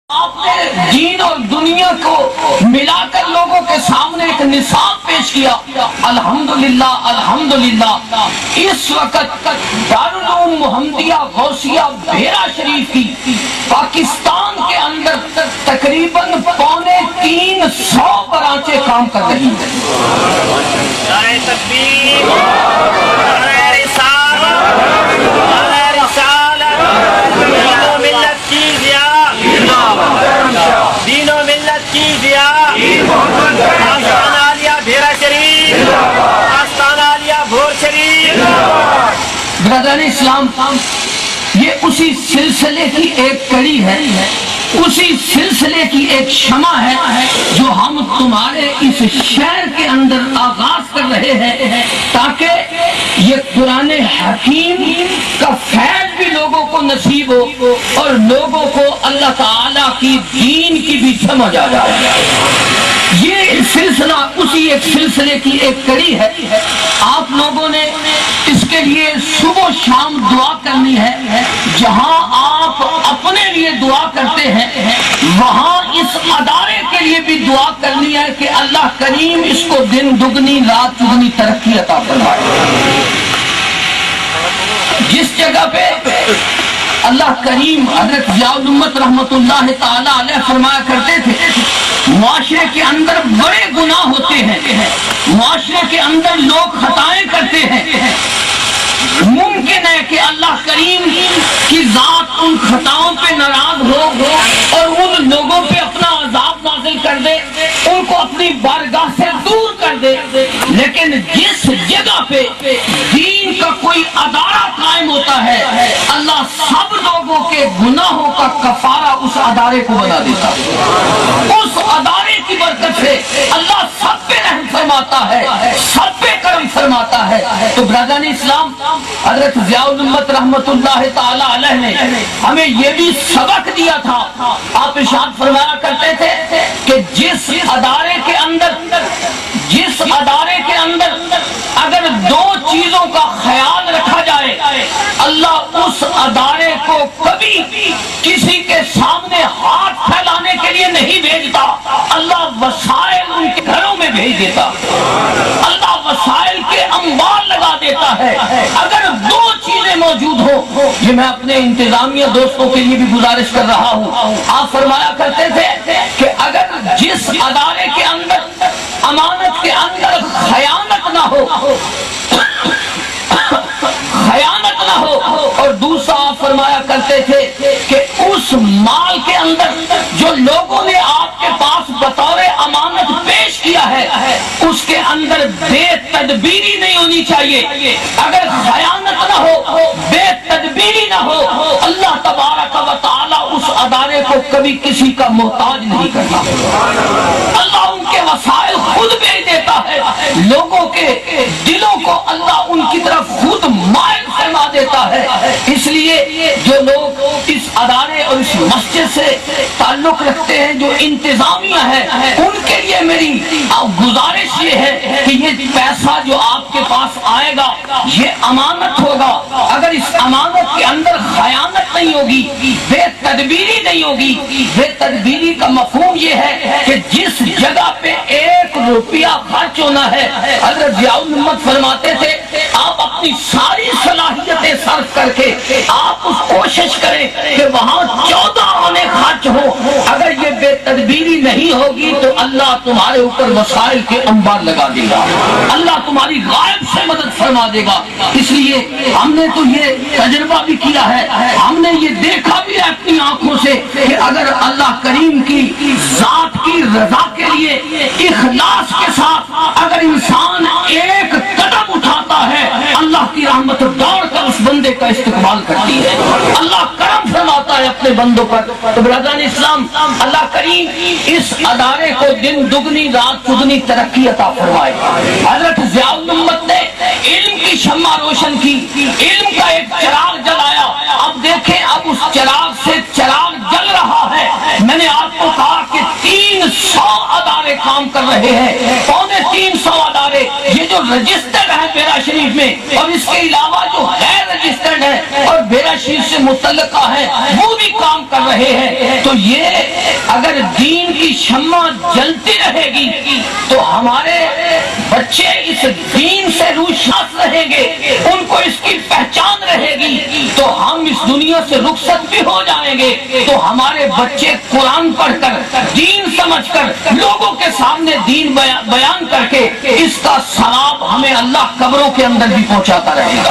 آپ نے دین اور دنیا کو ملا کر لوگوں کے سامنے ایک نصاب پیش کیا. الحمدللہ الحمدللہ. اس وقت دارالعلوم محمدیہ غوثیہ بھیرا شریف کی پاکستان کے اندر تقریباً 350 برانچیں کام کر رہی ہیں. نعرہ تکبیر، نعرہ رسالت، نعرہ رسالت. دین و ملت کی ضیاء، دین و ملت کی ضیاء. آستانہ عالیہ بھیرا شریف، آستانہ عالیہ بھور شریف. برادران اسلام، یہ اسی سلسلے کی ایک کڑی ہے، اسی سلسلے کی ایک شمع ہے جو ہم تمہارے اس شہر کے اندر آغاز کر رہے ہیں، تاکہ یہ قرآن حکیم کا فیض بھی لوگوں کو نصیب ہو اور لوگوں کو اللہ تعالیٰ کی دین کی بھی سمجھ آ جائے. یہ سلسلہ اسی ایک سلسلے کی ایک کڑی ہے. آپ لوگوں نے اس کے لیے صبح و شام دعا کرنی ہے. جہاں آپ اپنے لیے دعا کرتے ہیں وہاں اس ادارے کے لیے بھی دعا کرنی ہے کہ اللہ کریم اس کو دن دگنی رات چگنی ترقی عطا فرمائے. جس جگہ پہ اللہ کریم حضرت ضیاء الامت رحمت اللہ تعالی علیہ فرمایا کرتے تھے، معاشرے کے اندر بڑے گناہ ہوتے ہیں، معاشرے کے اندر لوگ خطائیں کرتے ہیں، ممکن ہے کہ اللہ کریم کی ذات ان خطاؤں پہ ناراض ہو اور ان لوگوں پہ اپنا عذاب نازل کر دے، ان کو اپنی بارگاہ سے دور کر دے. لیکن جس جگہ پہ دین کا کوئی ادارہ قائم ہوتا ہے اللہ سب لوگوں کے گناہوں کا کفارہ اس ادارے کو بنا دیتا ہے. اس ادارے کی برکت سے اللہ سب پہ رحم فرماتا ہے، سب پہ کرم فرماتا ہے. تو برادران اسلام، حضرت ضیاء الامت رحمت اللہ تعالی علیہ نے ہمیں یہ بھی سبق دیا تھا. آپ ارشاد فرمایا کرتے تھے کہ جس ادارے کے اندر اگر 2 چیزوں کا خیال رکھا جائے اللہ اس ادارے کو کبھی کسی کے سامنے ہاتھ پھیلانے کے لیے نہیں بھیجتا. اللہ وسائل ان کے گھروں میں بھیج دیتا، اللہ وسائل کے انبار لگا دیتا ہے. اگر 2 چیزیں موجود ہو، یہ میں اپنے انتظامیہ دوستوں کے لیے بھی گزارش کر رہا ہوں. آپ فرمایا کرتے تھے کہ اگر جس ادارے کے اندر امانت کے اندر خیانت نہ ہو اور دوسرا آپ فرمایا کرتے تھے کہ اس مال کے اندر جو لوگوں نے آپ کے پاس بطور امانت پیش کیا ہے اس کے اندر بے تدبیری نہیں ہونی چاہیے. اگر خیانت نہ ہو، بے تدبیری نہ ہو، اللہ تبارک و تعالی اس ادارے کو کبھی کسی کا محتاج نہیں کرتا. اللہ ان کے وسائل خود بھیج دیتا ہے، لوگوں کے دلوں کو اللہ ان کی طرف خود مائل فرما دیتا ہے. اس لیے جو لوگ اس ادارے اور اس مسجد سے تعلق رکھتے ہیں، جو انتظامیہ ہے، ان کے لیے میری گزارش یہ ہے کہ یہ پیسہ جو آپ کے پاس آئے گا یہ امانت ہوگا. اگر اس امانت کے اندر خیانت نہیں ہوگی، بے تدبیری نہیں ہوگی. بے تدبیری کا مفہوم یہ ہے کہ جس جگہ پہ 1 روپیہ خرچ ہونا ہے، حضرت ضیاء الامت فرماتے تھے آپ اپنی ساری صلاحیتیں صرف کر کے آپ اس کوشش کریں کہ وہاں 14 آنے خرچ ہو. اگر یہ بے تدبیری نہیں ہوگی تو اللہ تمہارے اوپر وسائل کے انبار لگا دے گا، اللہ تمہاری غائب سے مدد فرما دے گا. اس لیے ہم نے تو یہ تجربہ بھی کیا ہے، ہم نے یہ دیکھا بھی ہے اپنی آنکھوں سے کہ اگر اللہ کریم کی ذات کی رضا کے لیے اخلاص کے ساتھ اگر انسان ایک قدم اٹھاتا ہے اللہ کی رحمت دوڑ کر اس بندے کا استقبال کرتی ہے. اللہ کرم فرماتا ہے اپنے بندوں پر. تو برادران اسلام، اللہ کریم اس ادارے کو دن دگنی رات چگنی ترقی عطا فرمائے. حضرت ضیاء الامت نے علم کی شمع روشن کی، علم کا ایک چراغ جلایا. اب دیکھیں اب اس چراغ سے چراغ جل رہا ہے. میں نے آپ کو کہا کہ 300 ادارے کام کر رہے ہیں، 350 ادارے. یہ جو رجسٹرڈ ہے بیرا شریف میں، اور اس کے علاوہ جو غیر رجسٹرڈ ہے اور بیرا شریف سے متعلقہ ہے وہ بھی کام کر رہے ہیں. تو یہ اگر دین کی شمع جلتی رہے گی تو ہمارے بچے اس دین سے روشناس رہیں گے، ان کو اس کی پہچان رہے گی، تو ہم اس دنیا سے رخصت بھی ہو جائیں گے. تو ہمارے بچے قرآن پڑھ کر، دین سمجھ کر، لوگوں کے سامنے دین بیان کر کے اس کا ثواب ہمیں اللہ قبروں کے اندر بھی پہنچاتا رہے گا.